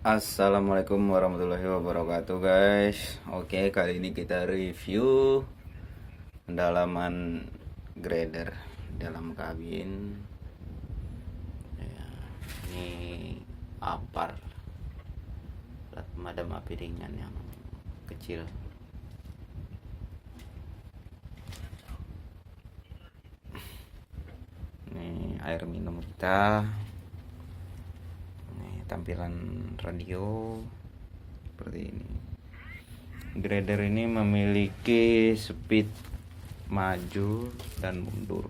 Assalamualaikum warahmatullahi wabarakatuh guys. Oke, kali ini kita review pendalaman grader dalam kabin ya. Ini apar alat pemadam api ringan yang kecil. Ini air minum kita. Tampilan radio seperti ini. Grader ini memiliki speed maju dan mundur.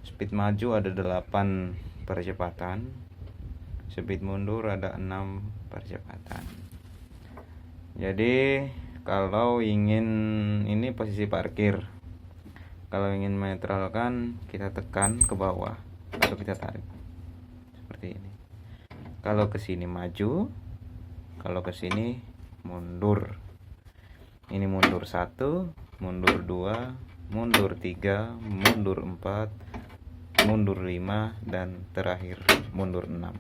Speed maju ada 8 percepatan, speed mundur ada 6 percepatan. Jadi kalau ingin, ini posisi parkir, kalau ingin menetralkan kita tekan ke bawah atau kita tarik seperti ini. Kalau ke sini maju, kalau ke sini mundur. Ini mundur 1, mundur 2, mundur 3, mundur 4, mundur 5, dan terakhir mundur 6.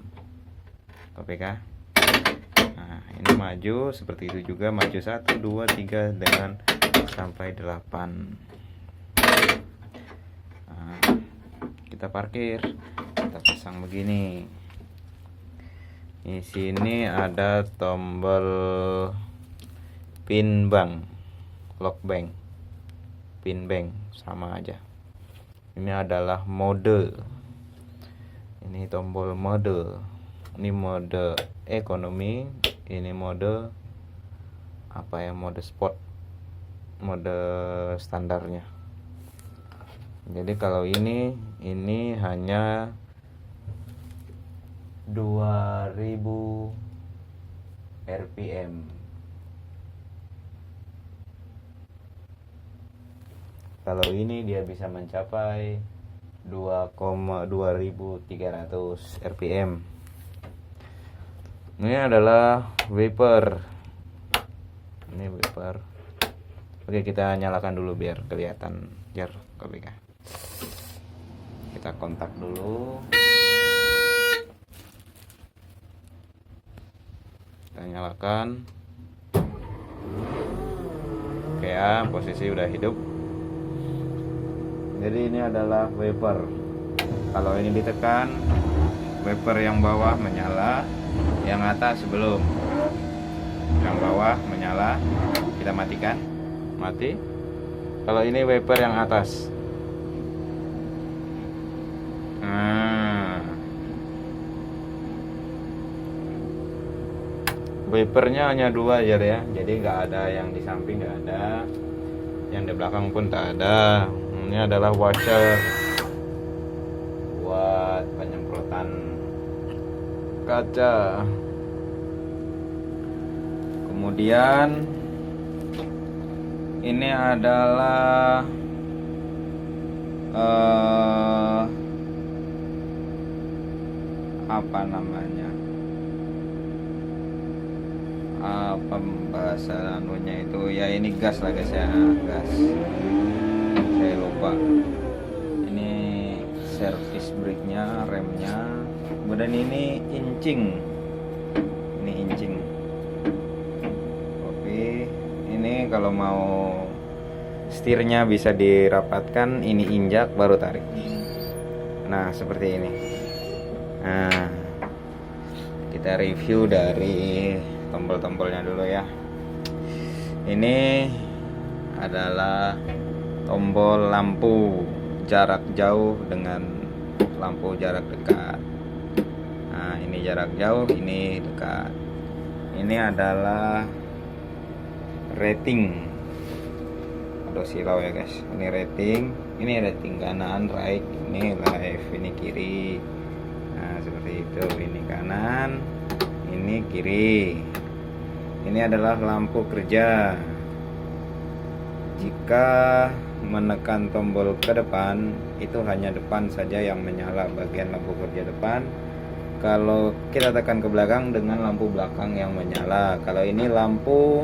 Oke kah? Nah, ini maju seperti itu juga, maju 1, 2, 3 dengan sampai 8. Nah, kita parkir, kita pasang begini. Di sini ada tombol pin bank, lock bank, pin bank sama aja. Ini adalah mode. Ini tombol mode. Ini mode ekonomi, ini mode apa ya, mode sport, mode standarnya. Jadi kalau ini hanya 2000 rpm. Kalau ini dia bisa mencapai 2300 rpm. Ini adalah wiper. Ini wiper. Oke, kita nyalakan dulu biar kelihatan, biar KBK. Kita kontak dulu. Kita nyalakan. Oke ya, posisi udah hidup. Jadi ini adalah wiper. Kalau ini ditekan, wiper yang bawah menyala, yang atas belum. Yang bawah menyala, kita matikan, mati. Kalau ini wiper yang atas. Wipernya hanya 2 aja ya, jadi nggak ada yang di samping, nggak ada, yang di belakang pun tak ada. Ini adalah washer buat penyemprotan kaca. Kemudian ini adalah apa namanya, pembahasan anunya itu ya, ini gas lah guys ya, gas, saya lupa. Ini servis brake-nya, remnya, kemudian ini incing, oke. Ini kalau mau setirnya bisa dirapatkan, ini injak baru tarik. Nah seperti ini. Nah, kita review dari tombol-tombolnya dulu ya. Ini adalah tombol lampu jarak jauh dengan lampu jarak dekat. Nah, ini jarak jauh, ini dekat. Ini adalah rating. Aduh silau ya guys. Ini rating kanan, right, ini left, ini kiri. Nah, seperti itu. Ini kanan, ini kiri. Ini adalah lampu kerja. Jika menekan tombol ke depan, itu hanya depan saja yang menyala, bagian lampu kerja depan. Kalau kita tekan ke belakang, dengan lampu belakang yang menyala. Kalau ini lampu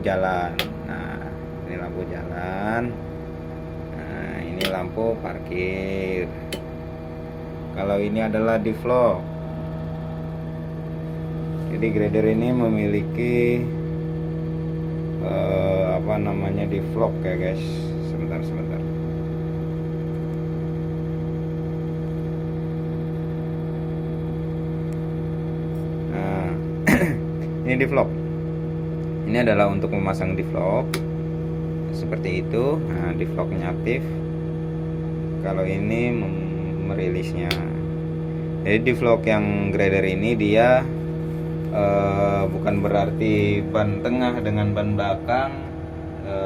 jalan. Nah, ini lampu jalan. Nah, ini lampu parkir. Kalau ini adalah di vlog. Jadi grader ini memiliki apa namanya, di vlog ya guys. Sebentar. Nah, ini di vlog. Ini adalah untuk memasang di vlog seperti itu. Nah, di vlognya aktif. Kalau ini merilisnya. Jadi di vlog yang grader ini dia bukan berarti ban tengah dengan ban belakang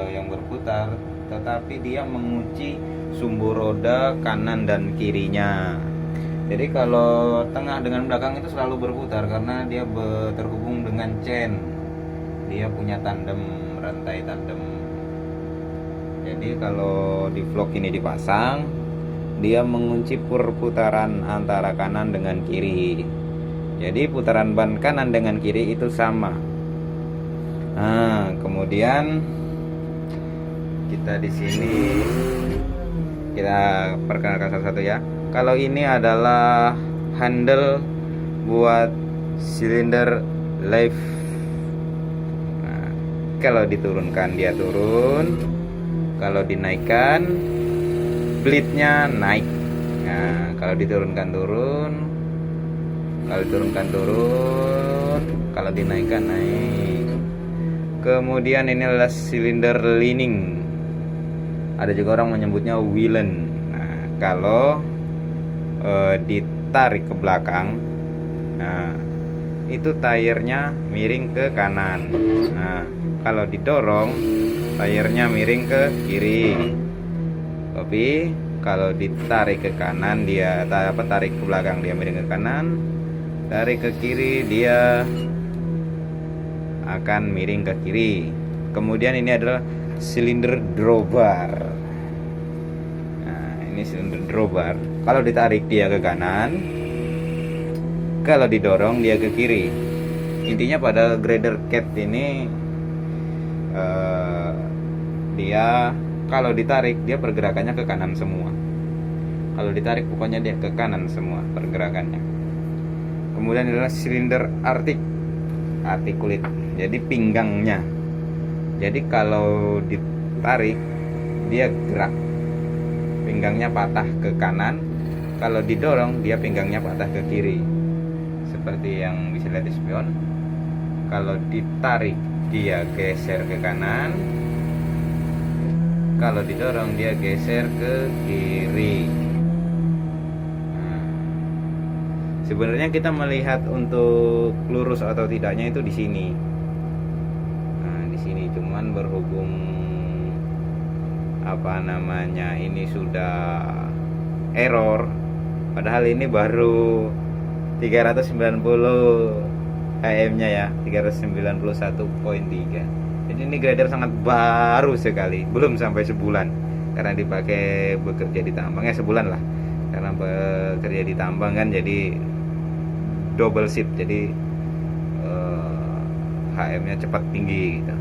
yang berputar, tetapi dia mengunci sumbu roda kanan dan kirinya. Jadi kalau tengah dengan belakang itu selalu berputar karena dia terhubung dengan chain. Dia punya tandem, rantai tandem. Jadi kalau di vlog ini dipasang, dia mengunci perputaran antara kanan dengan kiri. Jadi putaran ban kanan dengan kiri itu sama. Nah, kemudian kita di sini kita perkenalkan satu-satu ya. Kalau ini adalah handle buat silinder live. Nah, kalau diturunkan dia turun, kalau dinaikkan blade-nya naik. Nah, kalau diturunkan turun, kalau diturunkan turun, kalau dinaikkan naik. Kemudian ini adalah silinder lining. Ada juga orang menyebutnya willen. Nah, kalau ditarik ke belakang, nah itu tayarnya miring ke kanan. Nah, kalau didorong tayarnya miring ke kiri. Tapi kalau ditarik ke kanan dia tarik ke belakang dia miring ke kanan, tarik ke kiri dia akan miring ke kiri. Kemudian ini adalah silinder drawbar. Nah, ini silinder drawbar. Kalau ditarik dia ke kanan, kalau didorong dia ke kiri. Intinya pada grader cat ini dia kalau ditarik dia pergerakannya ke kanan semua. Kalau ditarik pokoknya dia ke kanan semua pergerakannya. Kemudian adalah silinder artikulit. Jadi pinggangnya. Jadi kalau ditarik dia gerak. Pinggangnya patah ke kanan. Kalau didorong dia pinggangnya patah ke kiri. Seperti yang bisa lihat di spion. Kalau ditarik dia geser ke kanan. Kalau didorong dia geser ke kiri. Nah, sebenarnya kita melihat untuk lurus atau tidaknya itu di sini. Nah, di sini cuman berhubung apa namanya ini sudah error. Padahal ini baru 390 km-nya ya, 391,3. Jadi ini grader sangat baru sekali, belum sampai sebulan karena dipakai bekerja di tambang ya, sebulan lah karena bekerja di tambang kan, jadi double shift, jadi HM-nya cepat tinggi gitu.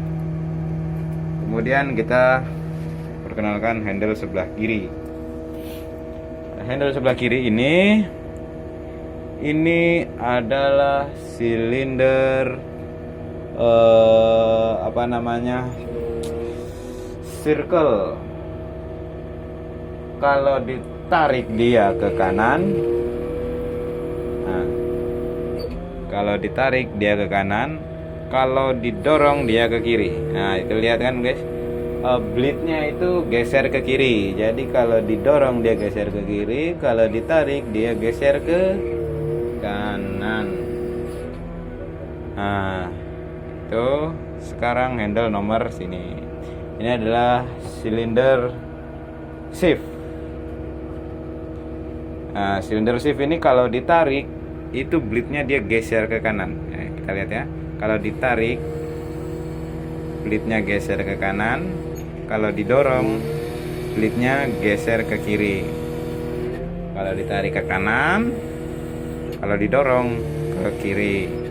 Kemudian kita perkenalkan handle sebelah kiri. Handle sebelah kiri ini adalah silinder apa namanya, circle. Kalau ditarik dia ke kanan, nah, kalau ditarik dia ke kanan, kalau didorong dia ke kiri. Nah, itu lihat kan guys, blade-nya itu geser ke kiri. Jadi kalau didorong dia geser ke kiri, kalau ditarik dia geser ke kanan. Nah, itu sekarang handle nomor sini. Ini adalah silinder shift. Nah, silinder shift ini kalau ditarik itu blade-nya dia geser ke kanan. Nah, kita lihat ya. Kalau ditarik blade-nya geser ke kanan, kalau didorong blade-nya geser ke kiri. Kalau ditarik ke kanan, kalau didorong ke kiri.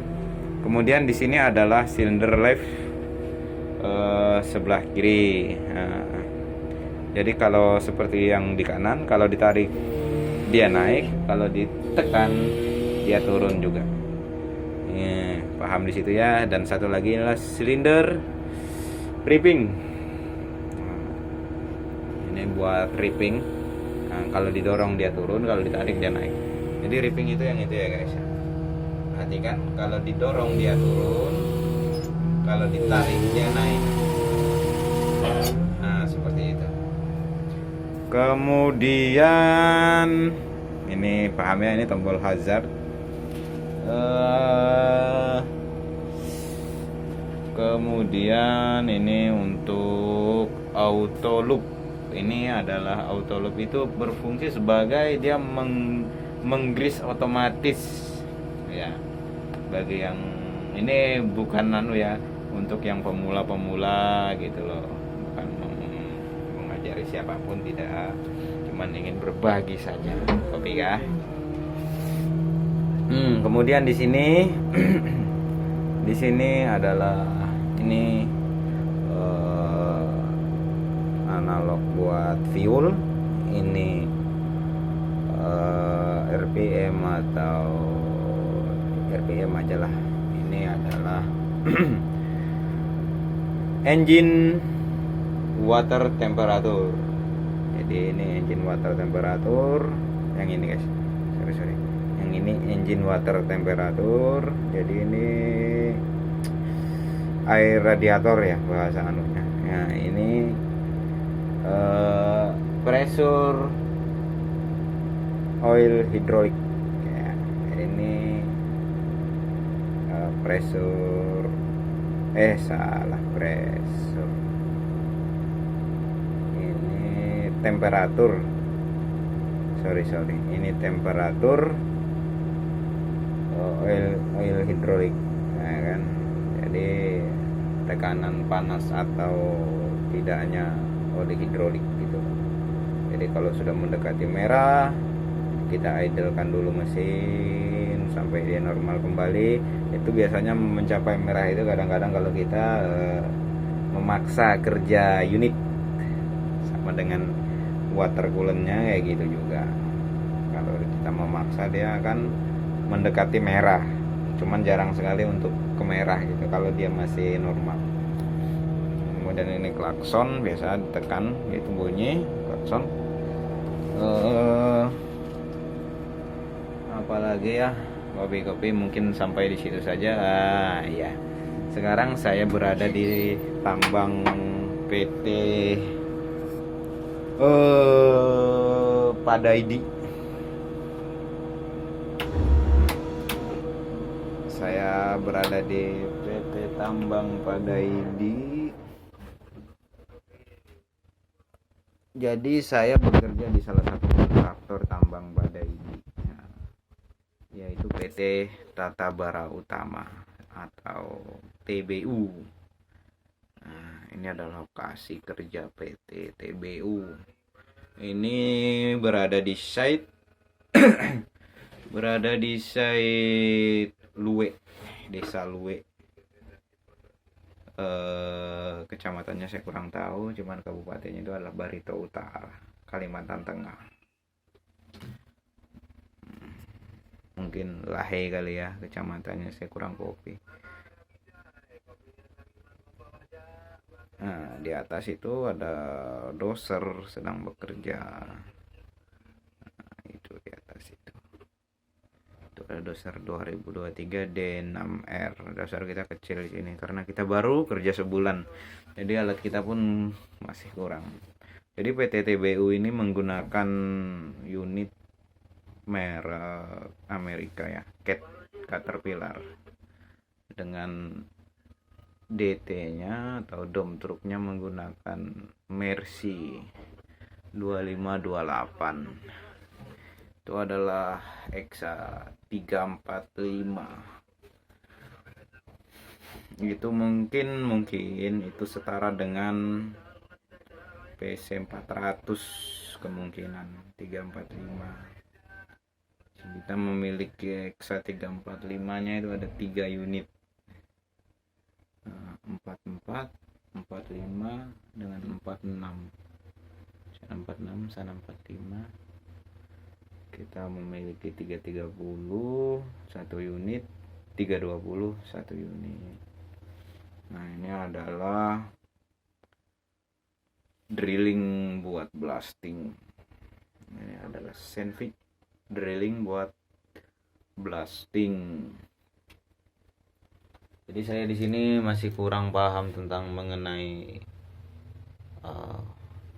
Kemudian di sini adalah silinder left sebelah kiri. Nah, jadi kalau seperti yang di kanan, kalau ditarik dia naik, kalau ditekan dia turun juga. Paham di situ ya. Dan satu lagi adalah silinder ripping. Ini buat ripping. Nah, kalau didorong dia turun, kalau ditarik dia naik. Jadi ripping itu yang itu ya guys. Perhatikan, kalau didorong dia turun, kalau ditarik dia naik. Nah, seperti itu. Kemudian ini paham ya, ini tombol hazard. Kemudian ini untuk auto loop. Ini adalah auto loop, itu berfungsi sebagai dia menggrease otomatis ya. Bagi yang ini bukan ya, untuk yang pemula-pemula gitu loh, bukan mengajari siapapun, tidak, cuman ingin berbagi saja, kopi ya. Kemudian di sini di sini adalah ini analog buat fuel, ini RPM atau RPM aja lah. Ini adalah engine water temperature. Jadi ini engine water temperature. Yang ini guys, sorry. Yang ini engine water temperature. Jadi ini air radiator ya bahasa anunya. Nah ini pressure oil hydraulic ya. Ini pressure ini temperatur, sorry ini temperatur oil hydraulic ya kan. Jadi tekanan panas atau tidaknya oli hidrolik gitu. Jadi kalau sudah mendekati merah, kita idlekan dulu mesin sampai dia normal kembali. Itu biasanya mencapai merah itu kadang-kadang kalau kita memaksa kerja unit, sama dengan water coolant-nya kayak gitu juga. Kalau kita memaksa dia akan mendekati merah, cuman jarang sekali untuk ke merah gitu kalau dia masih normal. Kemudian ini klakson biasa ditekan gitu bunyi klakson. Apalagi ya, kopi mungkin sampai di situ saja. Ya. Sekarang saya berada di tambang PT Padaidi. Saya berada di PT Tambang Padaidi. Jadi saya bekerja di salah satu kontraktor tambang Padaidi, yaitu PT Tata Bara Utama atau TBU. Nah, ini adalah lokasi kerja PT TBU. Ini berada di site Lue, Desa Lue. Kecamatannya saya kurang tahu, cuman kabupatennya itu adalah Barito Utara, Kalimantan Tengah. Mungkin Lahe kali ya kecamatannya, saya kurang kopi. Nah, di atas itu ada doser sedang bekerja. Nah, itu di atas itu ada doser 2023 D6R. Doser kita kecil di sini karena kita baru kerja sebulan. Jadi alat kita pun masih kurang. Jadi PT TBU ini menggunakan unit merek Amerika ya, Caterpillar, dengan DT-nya atau dom truknya menggunakan Mercy 2528. Itu adalah Exa 345. Itu mungkin itu setara dengan PC 400 kemungkinan 345. Kita memiliki Exa 345 nya itu ada 3 unit, 44, 45 dengan 46. Sana 46, sana 45. Kita memiliki 330 satu unit, 320 1 unit. Nah, ini adalah drilling buat blasting. Ini adalah Senvic drilling buat blasting. Jadi saya di sini masih kurang paham tentang mengenai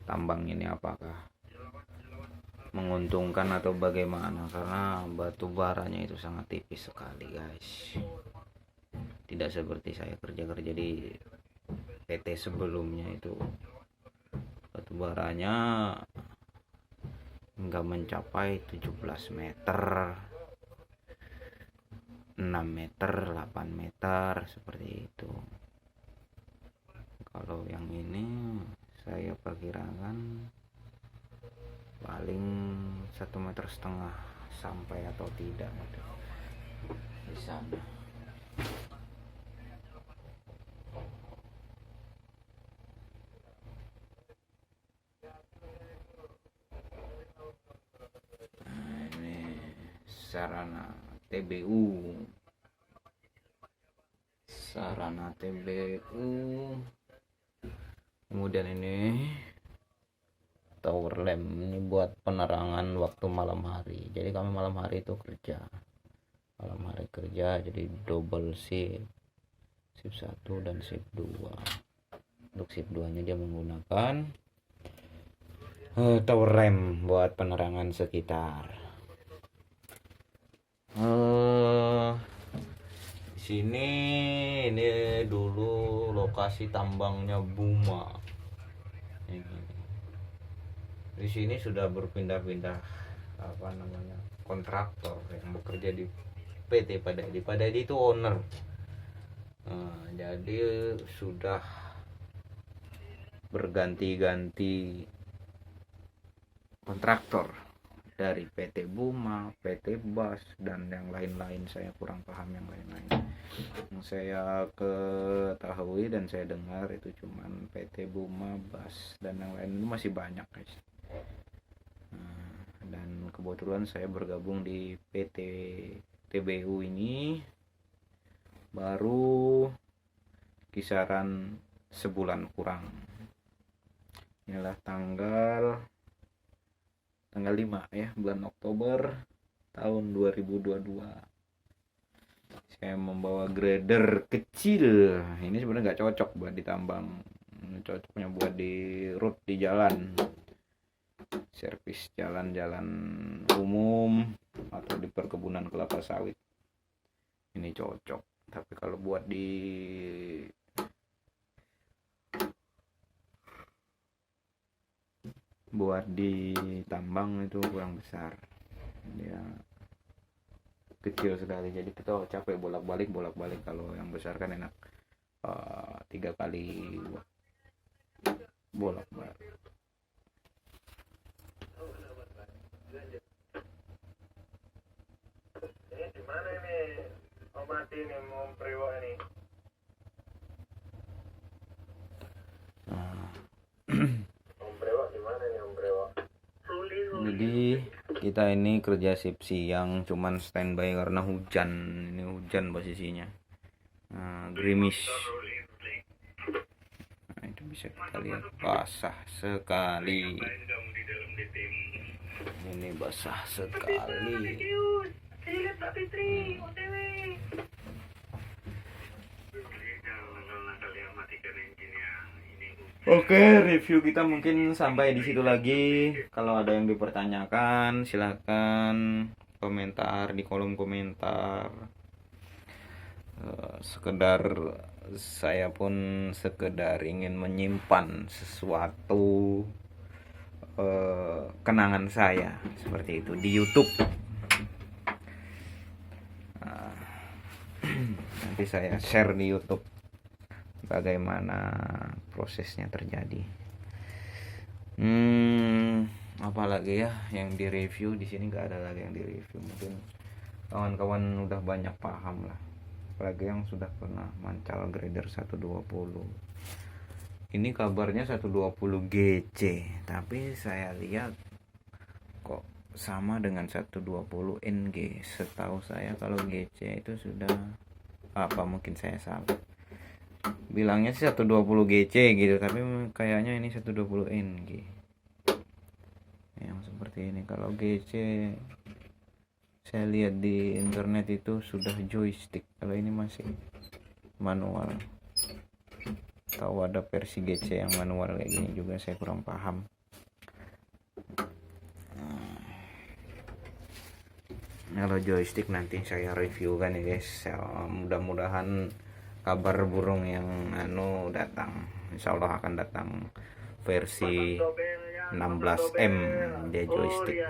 tambang ini, apakah menguntungkan atau bagaimana, karena batu baranya itu sangat tipis sekali guys. Tidak seperti saya kerja di PT sebelumnya, itu batu baranya enggak mencapai 17 meter, 6 meter, 8 meter seperti itu. Kalau yang ini saya perkirakan paling 1,5 meter sampai atau tidak di sana. Nah, ini sarana TBU. Kemudian ini tower lamp, ini buat penerangan waktu malam hari. Jadi kami malam hari itu kerja, jadi double shift 1 dan shift 2. Untuk shift 2 nya dia menggunakan tower lamp buat penerangan sekitar. Sini ini dulu lokasi tambangnya Buma. Di sini sudah berpindah-pindah kontraktor yang bekerja di PT Padaedi itu owner. Jadi sudah berganti-ganti kontraktor dari PT Buma, PT Bas, dan yang lain-lain. Saya kurang paham yang lain-lain. Yang saya ketahui dan saya dengar itu cuman PT Buma, Bas, dan yang lain itu masih banyak guys. Dan kebetulan saya bergabung di PT TBU ini baru kisaran sebulan kurang. Inilah tanggal 5 ya, bulan Oktober tahun 2022. Saya membawa grader kecil. Ini sebenarnya nggak cocok buat ditambang, cocoknya buat di road, di jalan, servis jalan-jalan umum atau di perkebunan kelapa sawit. Ini cocok, tapi kalau buat di tambang itu kurang besar, dia kecil sekali. Jadi kita capek bolak-balik. Kalau yang besar kan enak 3 kali bolak-balik. Ini gimana ini Om Mati nih mau priwo ini? Jadi kita ini kerja shift siang, cuman standby karena hujan. Ini hujan posisinya, gerimis. Nah, itu bisa kita lihat basah sekali. Ini basah sekali. Oke, review kita mungkin sampai di situ lagi. Kalau ada yang dipertanyakan, silakan komentar di kolom komentar. Sekedar saya pun ingin menyimpan sesuatu kenangan saya seperti itu di YouTube. Nanti saya share di YouTube bagaimana prosesnya terjadi. Apalagi ya yang di review di sini, nggak ada lagi yang di review. Mungkin kawan-kawan udah banyak paham lah, apalagi yang sudah pernah mancal grader 120. Ini kabarnya 120 GC, tapi saya lihat kok sama dengan 120 NG. Setahu saya kalau GC itu sudah Apa mungkin saya salah. Bilangnya sih 120 GC gitu, tapi kayaknya ini 120 NG. Yang seperti ini. Kalau GC saya lihat di internet itu sudah joystick. Kalau ini masih manual. Tahu ada versi GC yang manual kayak gini juga, saya kurang paham. Kalau joystick nanti saya review kan ya guys. Mudah-mudahan kabar burung yang datang. Insya Allah akan datang versi 16M dia joystick.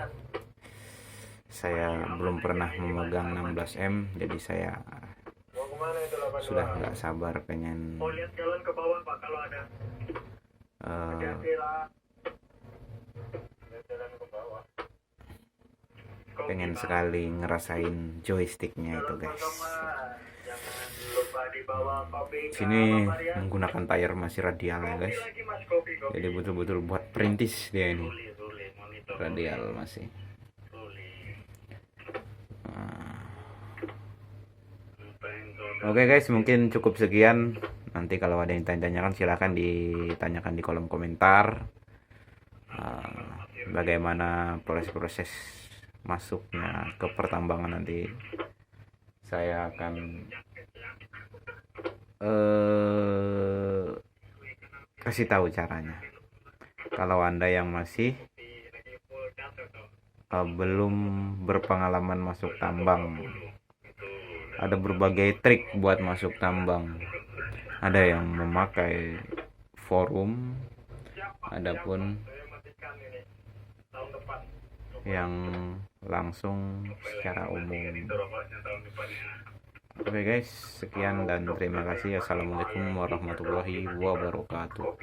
Saya belum pernah memegang 16M, jadi saya Mau kemana itu 82? sudah nggak sabar pengen Oh, lihat jalan ke bawah Pak kalau ada. Hati-hati lah. Lihat jalan ke bawah. pengen sekali ngerasain joysticknya itu guys. Jangan lupa dibawa kopi. Sini menggunakan tire masih radial ya guys, Lagi Mas kopi. jadi betul-betul buat perintis dia ini. Boleh, monitor. Radial masih. Oke guys, mungkin cukup sekian. Nanti kalau ada yang tanyakan silahkan ditanyakan di kolom komentar. Bagaimana proses-proses masuknya ke pertambangan nanti. Saya akan kasih tahu caranya. Kalau Anda yang masih belum berpengalaman masuk tambang, ada berbagai trik buat masuk tambang. Ada yang memakai forum, adapun yang langsung secara umum. Oke guys, sekian dan terima kasih. Assalamualaikum warahmatullahi wabarakatuh.